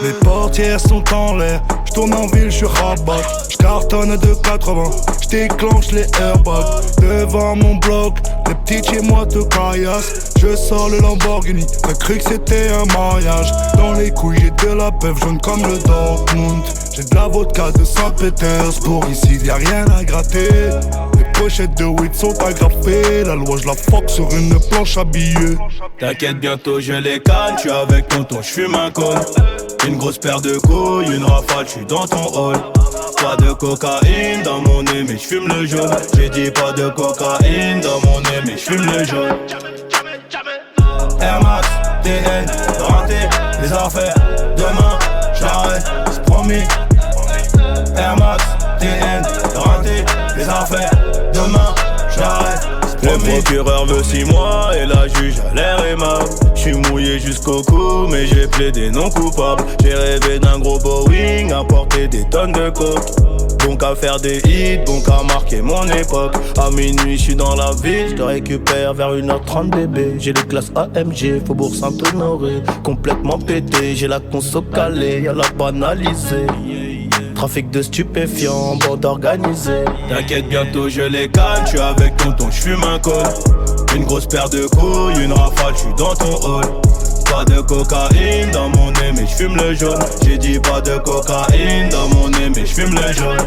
B: Les portières sont en l'air, j'tourne en ville, j'suis rabat. J'cartonne de 80, j'déclenche les airbags. Devant mon bloc, les petits chez moi te caillassent. Je sors le Lamborghini, t'as cru que c'était un mariage. Dans les couilles j'ai de la pève jaune comme le Dortmund. J'ai de la vodka de Saint-Pétersbourg, ici y'a rien à gratter. Les pochettes de weed sont agrafées, la loi je la fuck sur une planche à billets.
A: T'inquiète, bientôt je les canne, j'suis avec tonton, j'fume un col. Une grosse paire de couilles, une rafale, j'suis dans ton hall. Pas de cocaïne dans mon nez, mais j'fume le jaune. J'ai dit pas de cocaïne dans mon nez, mais j'fume le jaune. Air Max, TN, renté, les affaires. Demain, j'arrête, c'est promis. Air Max, TN, renté, les affaires. Demain, j'arrête. Le procureur veut 6 mois et la juge a l'air aimable. J'suis mouillé jusqu'au cou mais j'ai plaidé non coupable. J'ai rêvé d'un gros Boeing à porter des tonnes de coke. Bon qu'à faire des hits, bon qu'à marquer mon époque. À minuit j'suis dans la ville, j'te récupère vers 1h30 bébé. J'ai les classes AMG, Faubourg Saint-Honoré. Complètement pété, j'ai la conso calée, y'a la banalisée. Trafic de stupéfiants, bande organisée. T'inquiète, bientôt je les canne, j'suis avec tonton, j'fume un col. Une grosse paire de couilles, une rafale, j'suis dans ton hall. Pas de cocaïne dans mon nez, mais j'fume le jaune. J'ai dit pas de cocaïne dans mon nez, mais j'fume le jaune.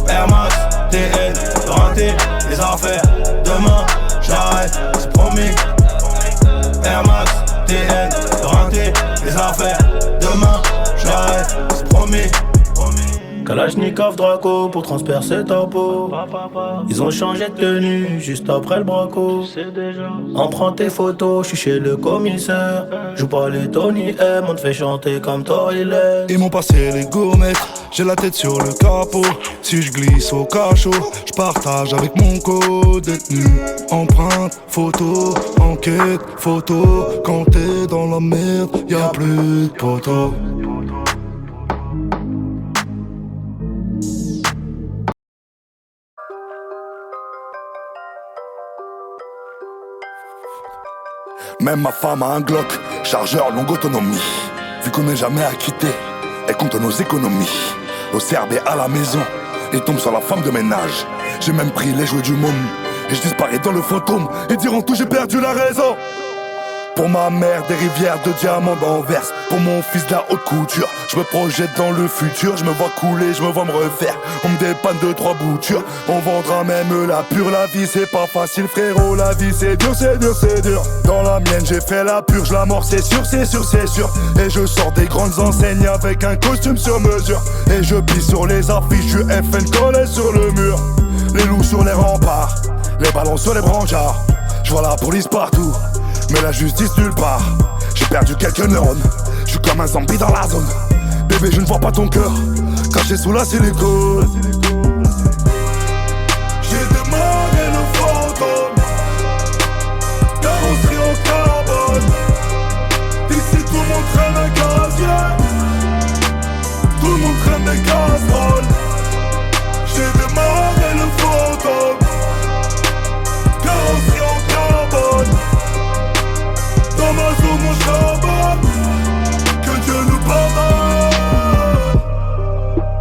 A: Air Max, TN, renté, les affaires. Demain, j'arrête, c'est promis. Air Max, TN, renté, les affaires. Demain, j'arrête, c'est promis. Kalachnikov Draco pour transpercer ta peau. Ils ont changé de tenue juste après le braco. On prend tes photos, j'suis chez le commissaire. Joue pas les Tony M, on te fait chanter comme Toilet.
B: Ils m'ont passé les gourmettes, j'ai la tête sur le capot. Si je glisse au cachot, je partage avec mon co-détenu. Empreinte, photo, enquête, photo. Quand t'es dans la merde, y'a plus de poteaux. Même ma femme a un Glock, chargeur longue autonomie. Vu qu'on n'est jamais acquitté, elle compte nos économies. Au CRB à la maison, et tombe sur la femme de ménage. J'ai même pris les jouets du môme, et je disparais dans le fantôme. Et diront tout, j'ai perdu la raison. Pour ma mère, des rivières de diamants d'Anvers. Pour mon fils, de la haute couture. Je me projette dans le futur, je me vois couler, je me vois me refaire. On me dépanne de 3 boutures, on vendra même la pure. La vie c'est pas facile frérot, la vie c'est dur, c'est dur, c'est dur. Dans la mienne j'ai fait la purge, la mort c'est sûr, c'est sûr, c'est sûr. Et je sors des grandes enseignes avec un costume sur mesure. Et je pisse sur les affiches du FN collé sur le mur. Les loups sur les remparts, les ballons sur les brancards. Je vois la police partout, mais la justice nulle part. J'ai perdu quelques neurones, je suis comme un zombie dans la zone. Bébé je ne vois pas ton cœur, caché sous la silicone. J'ai démarré le fantôme, carrosserie en carbone. Ici tout le monde traîne un casier, tout le monde traîne des casseroles. J'ai démarré le fantôme, carrosserie en carbone. Dans ma zone mon charbonne, que Dieu nous pardonne.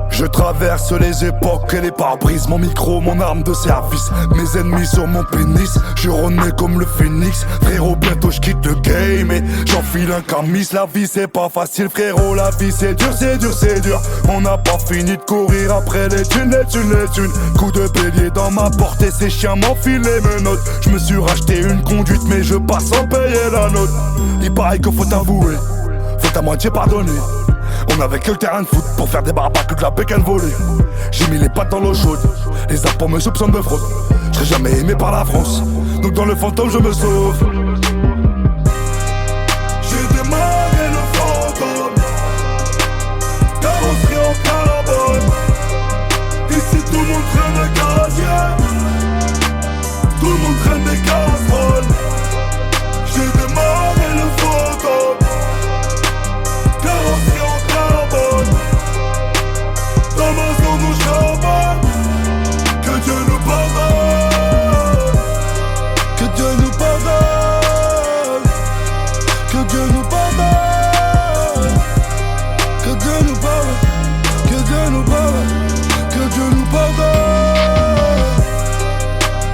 B: Je traverse les époques et les pare-brises. Mon micro, mon arme de service. Mes ennemis sur mon pénis. Je renais comme le phénix. Frérot, bientôt je quitte le game et j'enfile un camis. La vie c'est pas facile frérot, la vie c'est dur, c'est dur, c'est dur. On n'a pas fini de courir après les thunes, les thunes, les thunes. Coup de bélier dans ma portée, ces chiens m'enfilent les menottes. Je me suis racheté une conduite mais je passe sans payer la note. Il paraît qu'il faut avouer, faut à moitié pardonner. On avait que le terrain de foot pour faire des barbacs que de la bécane volée. J'ai mis les pattes dans l'eau chaude, les impôts me soupçonnent de fraude. Je serai jamais aimé par la France, donc dans le fantôme je me sauve. J'ai démarré le fantôme, carrosserie en carbone. Ici tout le monde traîne un casier, tout le monde traîne des casseroles. J'ai démarré le fantôme, carrosserie en carbone. Dans ma zone où charbonne, que Dieu nous pardonne. Que Dieu nous pardonne. Que Dieu nous pardonne. Que Dieu nous pardonne. Que Dieu nous pardonne. Que Dieu nous pardonne.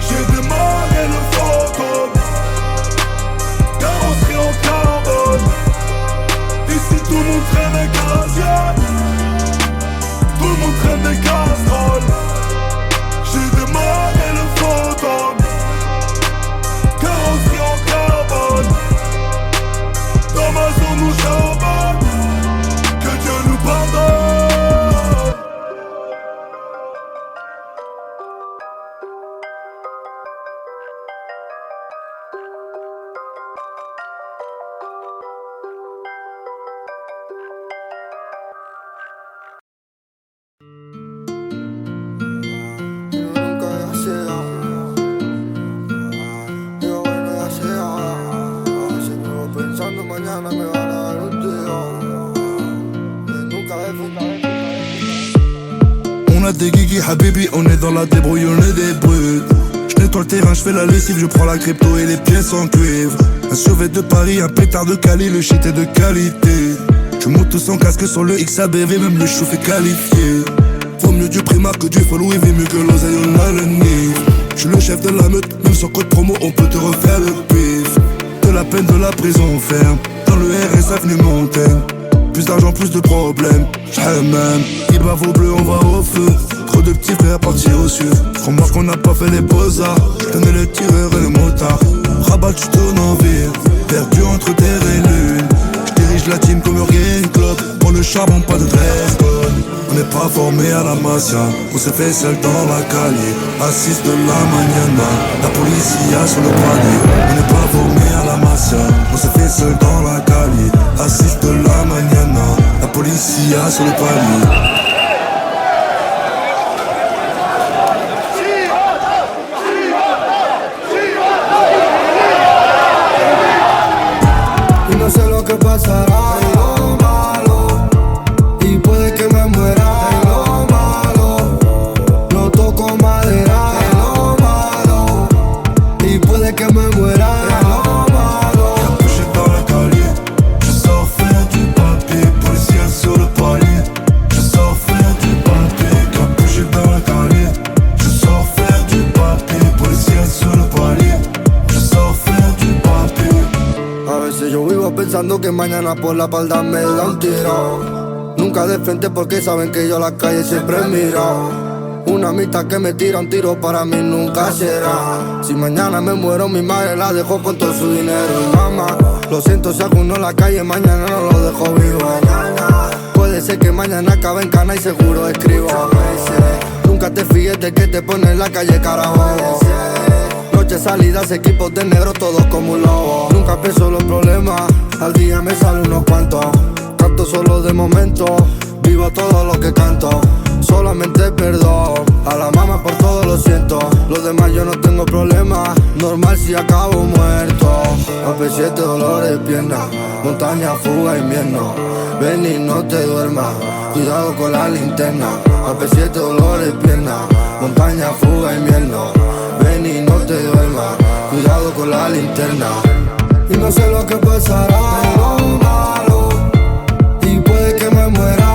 B: J'ai démarré le fantôme, carrosserie en carbone. Ici tout le monde traîne un casier, tout le monde traîne des casseroles. J'ai démarré le fantôme, carrosserie en carbone. Dans ma zone où charbonne, que Dieu nous pardonne.
C: On a des guigui habibi, on est dans la débrouille, on est des brutes. Je nettoie le terrain, je fais la lessive, je prends la crypto et les pièces en cuivre. Un survêt de Paris, un pétard de Cali, le shit est de qualité. Je monte sans casque sur le XABV, même le chauffe est qualifié. Vaut mieux du Primark que du Follow, il vaut mieux que l'oseille, on a le nid. Je suis le chef de la meute, même sans code promo, on peut te refaire le pif. De la peine, de la prison ferme, dans le RS avenue Montaigne. Plus d'argent, plus de problèmes, même. Il bave au bleu, on va au feu. Trop de petits frères partis au sud. Crois-moi qu'on n'a pas fait les beaux-arts. J'tenais le tireur et le motard. Rabat, tu tournes en ville, perdu entre terre et lune. J'dirige la team comme Urgen Club. Pour le charbon, pas de dress code. On n'est pas formé à la mafia, on s'est fait seul dans la calier. À 6 de la mañana, la policia sur le palier. On n'est pas formé à la mafia, on s'est fait seul dans la calier. À 6 de la mañana, la policia sur le palier.
D: Pasará en lo malo y puede que me muera en lo malo. No toco madera en lo malo y puede que me muera en lo malo.
C: Capuché dans la calier, je sors faire du papier. Policier sur le palier, je sors faire du papier. Capuché dans la calier, je sors faire du papier. Policier sur le palier, je sors faire du papier.
D: veces yo vivo pensando que mañana por la espalda me da un tiro. Nunca de frente porque saben que yo a la calle siempre miro. Una amistad que me tira un tiro para mí nunca será. Si mañana me muero mi madre la dejo con todo su dinero. Y mamá, lo siento si alguno en la calle mañana no lo dejo vivo. Puede ser que mañana acabe en cana y seguro escribo. Nunca te fíes de que te pone en la calle carajo. Noche salidas, equipos de negro, todos como un lobo. Nunca pienso los problemas, al día me salen unos cuantos. Canto solo de momento, vivo todo lo que canto. Solamente perdón a la mamá por todo lo siento. Los demás yo no tengo problema, normal si acabo muerto. AP7 dolores de pierna, montaña, fuga, invierno. Ven y no te duermas, cuidado con la linterna. AP7 dolores de pierna, montaña, fuga, invierno. Ven y no te duermas, cuidado con la linterna. Y no sé lo que pasará en lo malo, y puede que me muera.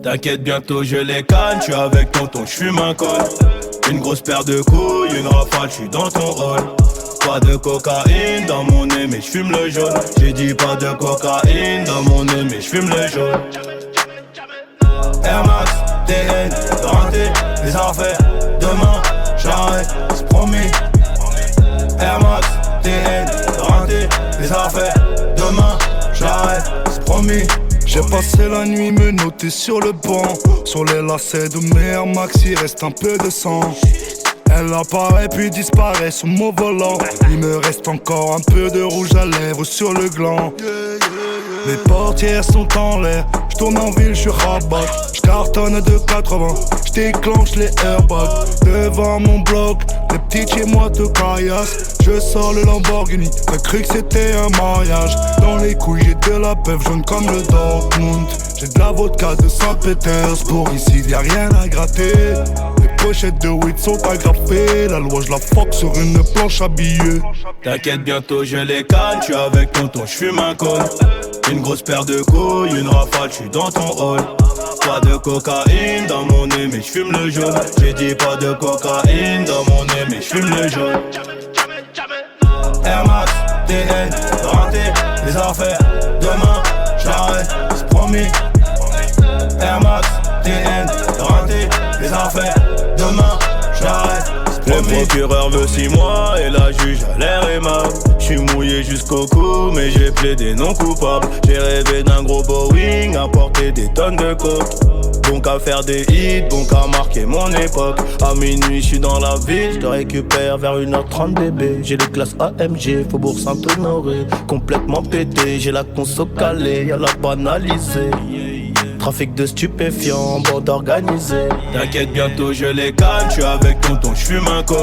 A: T'inquiète, bientôt je les canne, j'suis avec tonton, j'fume un col. Une grosse paire de couilles, une rafale, j'suis dans ton hall. Pas de cocaïne dans mon nez, mais j'fume le jaune. J'ai dit pas de cocaïne dans mon nez, mais j'fume le jaune. Air Max, TN, renté, les affaires. Demain, j'arrête, c'est promis. Air Max, TN, renté, les affaires. Demain, j'arrête, c'est promis.
B: J'ai passé la nuit me noter sur le banc. Sur les lacets de mes Air Max, il reste un peu de sang. Elle apparaît puis disparaît sous mon volant. Il me reste encore un peu de rouge à lèvres sur le gland. Les portières sont en l'air, j'tourne en ville, j'suis rabat. J'cartonne de 80, j'déclenche les airbags. Devant mon bloc, les petits chez moi te caillassent. Je sors le Lamborghini, t'as cru que c'était un mariage. Dans les couilles j'ai de la pève jaune comme le Dortmund. J'ai de la vodka de Saint-Pétersbourg, ici y'a rien à gratter. Les pochettes de weed sont agrafées, la loi je la fuck sur une planche à billets.
A: T'inquiète, bientôt je les canne, j'suis avec tonton, j'fume un col. Une grosse paire de couilles, une rafale, j'suis dans ton hall. Pas de cocaïne dans mon nez, mais j'fume le jaune. J'ai dit pas de cocaïne dans mon nez, mais j'fume le jaune. Air Max, TN, renté, les affaires. Demain, j'arrête, c'est promis. Air Max, TN, renté, les affaires. Demain, j'arrête. Le procureur veut 6 mois et la juge a l'air aimable. J'suis mouillé jusqu'au cou mais j'ai plaidé non coupable. J'ai rêvé d'un gros Boeing à porter des tonnes de coke. Bon qu'à faire des hits, bon qu'à marquer mon époque. À minuit j'suis dans la ville, j'te récupère vers 1h30 bébé. J'ai les classes AMG, Faubourg Saint-Honoré. Complètement pété, j'ai la conso calée, y'a la banalisée. Trafic de stupéfiants, bande organisée. T'inquiète, bientôt je les canne, j'suis avec tonton, j'fume un col.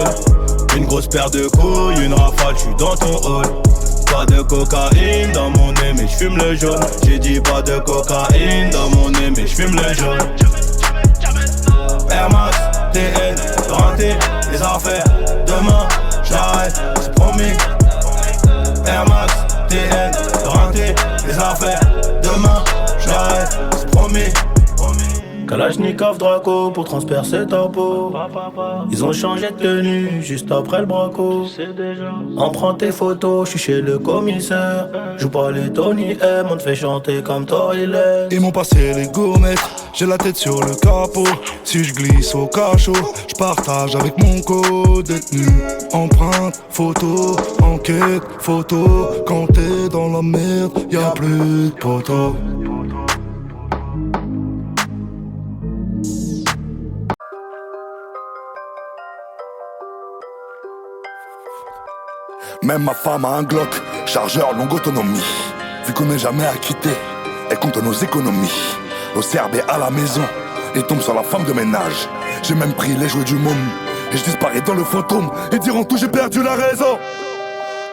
A: Une grosse paire de couilles, une rafale, j'suis dans ton hall. Pas de cocaïne dans mon nez, mais j'fume le jaune. J'ai dit pas de cocaïne dans mon nez, mais j'fume le jaune. Air Max, TN, renté, les affaires. Demain, j'arrête, c'est promis. Air Max, TN, renté, les affaires. Demain, j'arrête, c'est promis. Kalachnikov Draco pour transpercer ta peau. Ils ont changé de tenue juste après le braco. On prend tes photos, j'suis chez le commissaire. Joue pas les Tony M, on te fait chanter comme Toilet.
B: Ils m'ont passé les gourmettes, j'ai la tête sur le capot. Si je glisse au cachot, je partage avec mon co-détenu. Empreinte, photo, enquête, photo. Quand t'es dans la merde, y'a plus de poteaux. Même ma femme a un Glock, chargeur longue autonomie. Vu qu'on n'est jamais acquitté, elle compte nos économies. Au CRB à la maison, et tombe sur la femme de ménage. J'ai même pris les jouets du môme, et je disparais dans le fantôme. Et diront tout, j'ai perdu la raison.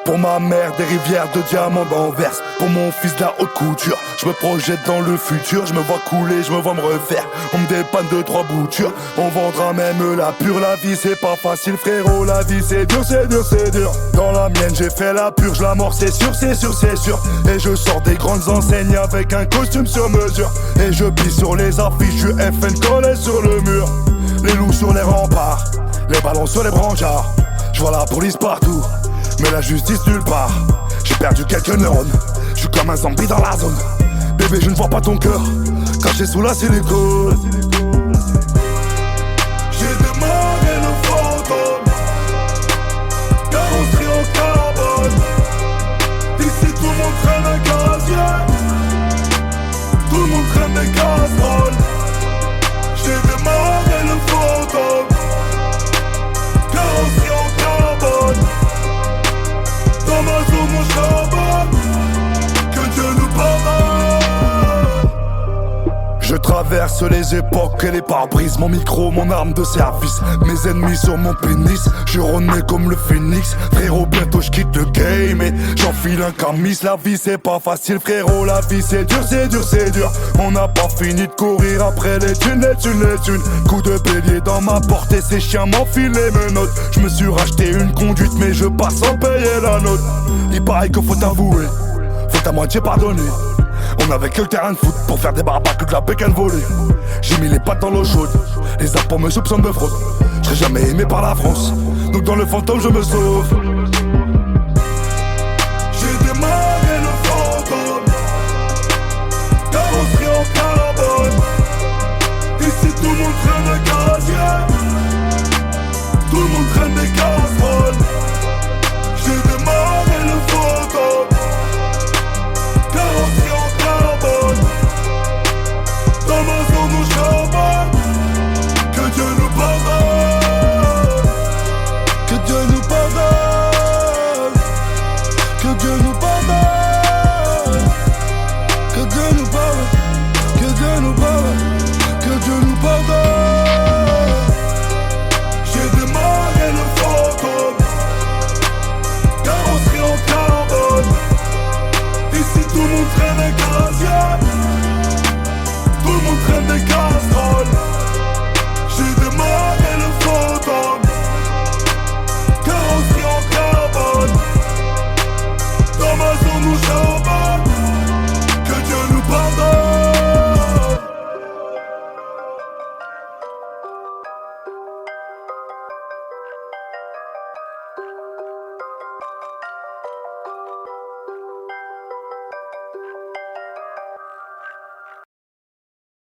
B: Pour ma mère, des rivières de diamants d'Anvers. Pour mon fils, de la haute couture. Je me projette dans le futur, je me vois couler, je me vois me refaire. On me dépanne de 3 boutures, on vendra même la pure. La vie c'est pas facile frérot, la vie c'est dur, c'est dur, c'est dur. Dans la mienne j'ai fait la purge, la mort c'est sûr, c'est sûr, c'est sûr. Et je sors des grandes enseignes avec un costume sur mesure. Et je pisse sur les affiches du FN collé sur le mur. Les loups sur les remparts, les ballons sur les brancards. Je vois la police partout, mais la justice nulle part. J'ai perdu quelques neurones, je suis comme un zombie dans la zone. Bébé je ne vois pas ton cœur, caché sous la silicone. J'ai démarré le fantôme, carrosserie en carbone. Ici tout le monde traîne un casier, tout le monde traîne des casseroles. J'ai démarré le fantôme, carrosserie en carbone. Dans ma zone mon charbon, que Dieu nous pardonne. Je traverse les époques et les pare-brises. Mon micro, mon arme de service. Mes ennemis sur mon pénis, je renais comme le phénix. Frérot, bientôt je quitte le game et j'enfile un camis. La vie c'est pas facile frérot, la vie c'est dur, c'est dur, c'est dur. On n'a pas fini de courir après les thunes, les thunes, les thunes. Coup de bélier dans ma portée, ces chiens m'enfilent les menottes. Je me suis racheté une conduite mais je passe sans payer la note. Il paraît qu'il faut avouer, faut à moitié pardonner. On avait que le terrain de foot pour faire des barbaques que de la bécane volée. J'ai mis les pattes dans l'eau chaude, les impôts me soupçonnent de fraude. Je serai jamais aimé par la France, donc dans le fantôme je me sauve.